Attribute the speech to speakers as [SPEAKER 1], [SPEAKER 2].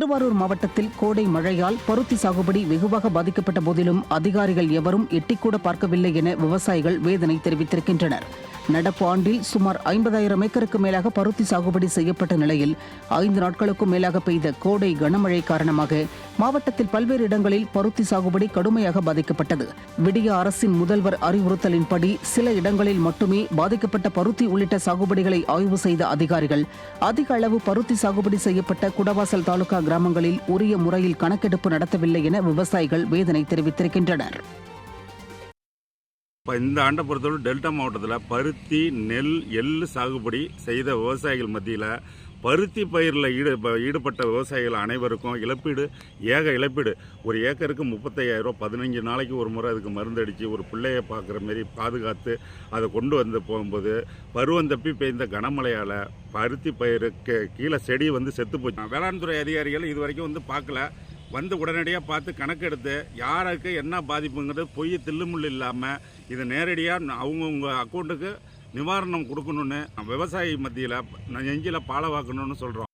[SPEAKER 1] திருவாரூர் மாவட்டத்தில் கோடை மழையால் பருத்தி சாகுபடி வெகுவாக பாதிக்கப்பட்ட போதிலும் அதிகாரிகள் எவரும் எட்டிக்கூட பார்க்கவில்லை என விவசாயிகள் வேதனை தெரிவித்திருக்கின்றனர். நடப்பு ஆண்டில் சுமார் 50,000 ஏக்கருக்கு மேலாக பருத்தி சாகுபடி செய்யப்பட்ட நிலையில் 5 நாட்களுக்கும் மேலாக பெய்த கோடை கனமழை காரணமாக மாவட்டத்தில் பல்வேறு இடங்களில் பருத்தி சாகுபடி கடுமையாக பாதிக்கப்பட்டது. விடிய அரசின் முதல்வர் அறிவுறுத்தலின்படி சில இடங்களில் மட்டுமே பாதிக்கப்பட்ட பருத்தி உள்ளிட்ட சாகுபடிகளை ஆய்வு செய்த அதிகாரிகள் அதிக அளவு பருத்தி சாகுபடி செய்யப்பட்ட குடவாசல் தாலுகா கிராமங்களில் உரிய முறையில் கணக்கெடுப்பு நடத்தவில்லை என விவசாயிகள் வேதனை தெரிவித்திருக்கின்றனர்.
[SPEAKER 2] இப்போ இந்த ஆண்டை பொறுத்தவரை டெல்டா மாவட்டத்தில் பருத்தி, நெல், எள்ளு சாகுபடி செய்த விவசாயிகள் மத்தியில் பருத்தி பயிரில் ஈடுபட்ட விவசாயிகள் அனைவருக்கும் இழப்பீடு ஒரு ஏக்கருக்கு 35,000 ரூபா. 15 நாளைக்கு ஒரு முறை அதுக்கு மருந்து அடித்து ஒரு பிள்ளையை பார்க்குற மாரி பாதுகாத்து அதை கொண்டு வந்து போகும்போது பருவம் தப்பி பெய்த கனமழையால் பருத்தி பயிருக்கு கீழே செடி செத்து போச்சு. வேளாண் துறை அதிகாரிகள் இது வரைக்கும் பார்க்கல. உடனடியாக பார்த்து கணக்கெடுத்து யாருக்கு என்ன பாதிப்புங்கிறது பொய் தில்லுமுள்ளு இல்லாமல் இதை நேரடியாக அவங்கவுங்க அக்கௌண்ட்டுக்கு நிவாரணம் கொடுக்கணுன்னு விவசாயி மத்தியில் நெஞ்சில் பாலவாக்கணும்னு சொல்கிறோம்.